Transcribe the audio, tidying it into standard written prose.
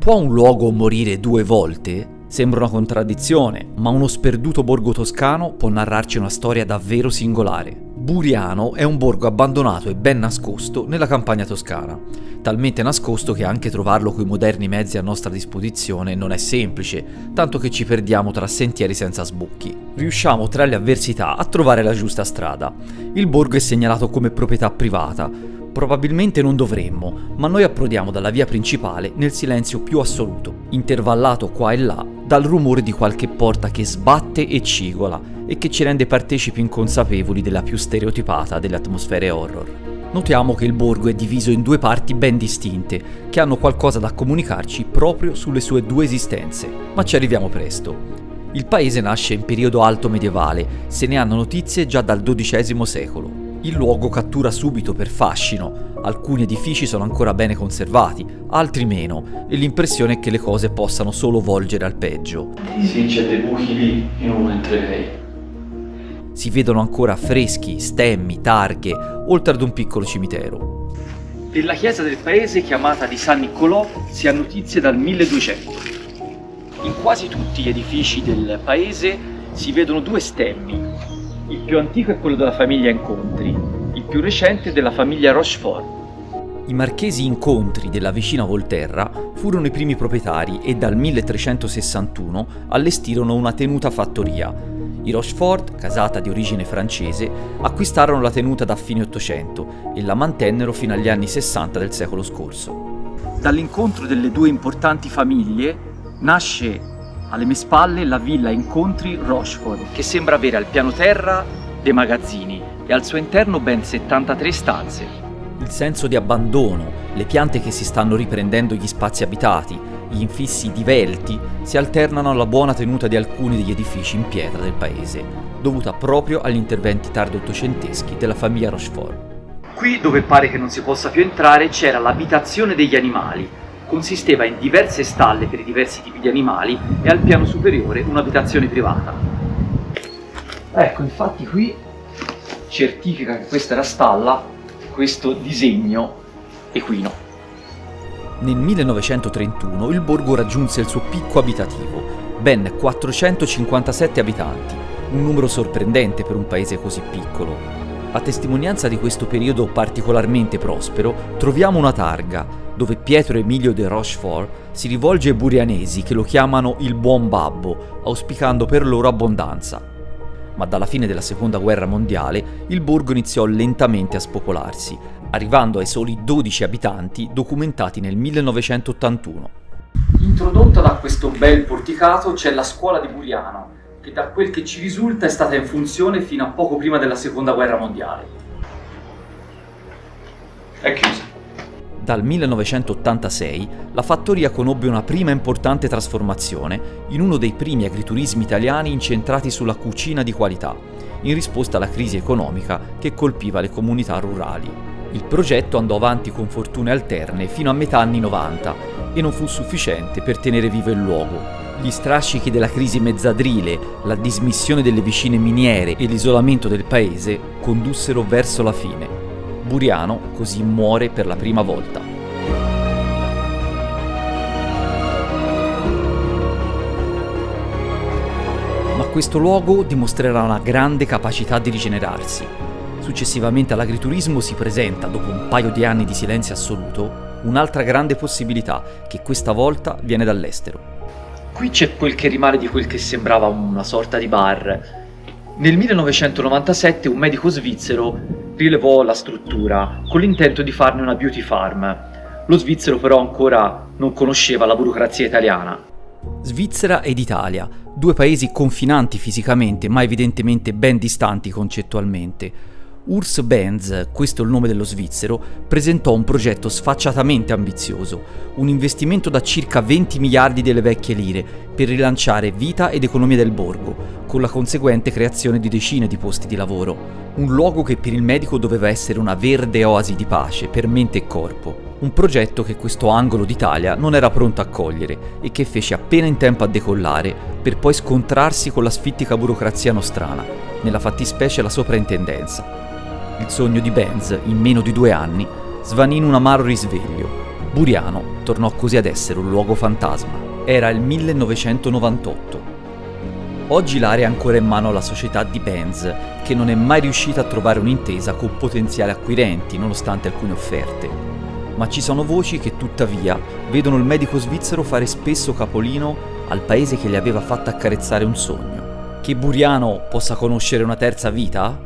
Può un luogo morire 2 volte? Sembra una contraddizione, ma uno sperduto borgo toscano può narrarci una storia davvero singolare. Buriano è un borgo abbandonato e ben nascosto nella campagna toscana, talmente nascosto che anche trovarlo coi moderni mezzi a nostra disposizione non è semplice, tanto che ci perdiamo tra sentieri senza sbocchi. Riusciamo tra le avversità a trovare la giusta strada. Il borgo è segnalato come proprietà privata. Probabilmente non dovremmo, ma noi approdiamo dalla via principale nel silenzio più assoluto, intervallato qua e là dal rumore di qualche porta che sbatte e cigola e che ci rende partecipi inconsapevoli della più stereotipata delle atmosfere horror. Notiamo che il borgo è diviso in 2 parti ben distinte, che hanno qualcosa da comunicarci proprio sulle sue 2 esistenze, ma ci arriviamo presto. Il paese nasce in periodo alto medievale, se ne hanno notizie già dal XII secolo. Il luogo cattura subito per fascino, alcuni edifici sono ancora bene conservati, altri meno, e l'impressione è che le cose possano solo volgere al peggio. Sì, c'è dei buchi lì, io non entrerei. Si vedono ancora affreschi, stemmi, targhe, oltre ad un piccolo cimitero. Della chiesa del paese, chiamata di San Niccolò, si ha notizie dal 1200. In quasi tutti gli edifici del paese si vedono 2 stemmi. Il più antico è quello della famiglia Incontri, il più recente della famiglia Rochefort. I marchesi Incontri della vicina Volterra furono i primi proprietari e dal 1361 allestirono una tenuta fattoria. I Rochefort, casata di origine francese, acquistarono la tenuta da fine Ottocento e la mantennero fino agli anni 60 del secolo scorso. Dall'incontro delle 2 importanti famiglie nasce alle mie spalle la villa Incontri Rochefort, che sembra avere al piano terra dei magazzini e al suo interno ben 73 stanze. Il senso di abbandono, le piante che si stanno riprendendo gli spazi abitati, gli infissi divelti si alternano alla buona tenuta di alcuni degli edifici in pietra del paese, dovuta proprio agli interventi tardo-ottocenteschi della famiglia Rochefort. Qui, dove pare che non si possa più entrare, c'era l'abitazione degli animali. Consisteva in diverse stalle per i diversi tipi di animali e al piano superiore un'abitazione privata. Ecco, infatti qui certifica che questa era stalla questo disegno equino. Nel 1931 il borgo raggiunse il suo picco abitativo, ben 457 abitanti, un numero sorprendente per un paese così piccolo. A testimonianza di questo periodo particolarmente prospero, troviamo una targa, dove Pietro Emilio de Rochefort si rivolge ai burianesi che lo chiamano il buon babbo, auspicando per loro abbondanza. Ma dalla fine della Seconda Guerra Mondiale il borgo iniziò lentamente a spopolarsi, arrivando ai soli 12 abitanti documentati nel 1981. Introdotta da questo bel porticato c'è la scuola di Buriano, che da quel che ci risulta è stata in funzione fino a poco prima della Seconda Guerra Mondiale. È chiusa. Dal 1986 la fattoria conobbe una prima importante trasformazione in uno dei primi agriturismi italiani incentrati sulla cucina di qualità, in risposta alla crisi economica che colpiva le comunità rurali. Il progetto andò avanti con fortune alterne fino a metà anni 90 e non fu sufficiente per tenere vivo il luogo. Gli strascichi della crisi mezzadrile, la dismissione delle vicine miniere e l'isolamento del paese condussero verso la fine. Buriano così muore per la prima volta. Ma questo luogo dimostrerà una grande capacità di rigenerarsi. Successivamente all'agriturismo si presenta, dopo un paio di anni di silenzio assoluto, un'altra grande possibilità, che questa volta viene dall'estero. Qui c'è quel che rimane di quel che sembrava una sorta di bar. Nel 1997 un medico svizzero rilevò la struttura con l'intento di farne una beauty farm. Lo svizzero però ancora non conosceva la burocrazia italiana. Svizzera ed Italia, 2 paesi confinanti fisicamente ma evidentemente ben distanti concettualmente. Urs Benz, questo è il nome dello svizzero, presentò un progetto sfacciatamente ambizioso, un investimento da circa 20 miliardi delle vecchie lire per rilanciare vita ed economia del borgo, con la conseguente creazione di decine di posti di lavoro. Un luogo che per il medico doveva essere una verde oasi di pace per mente e corpo. Un progetto che questo angolo d'Italia non era pronto a cogliere e che fece appena in tempo a decollare per poi scontrarsi con la sfittica burocrazia nostrana, nella fattispecie la soprintendenza. Il sogno di Benz, in meno di 2 anni, svanì in un amaro risveglio. Buriano tornò così ad essere un luogo fantasma. Era il 1998. Oggi l'area è ancora in mano alla società di Benz, che non è mai riuscita a trovare un'intesa con potenziali acquirenti, nonostante alcune offerte. Ma ci sono voci che tuttavia vedono il medico svizzero fare spesso capolino al paese che gli aveva fatto accarezzare un sogno. Che Buriano possa conoscere una terza vita?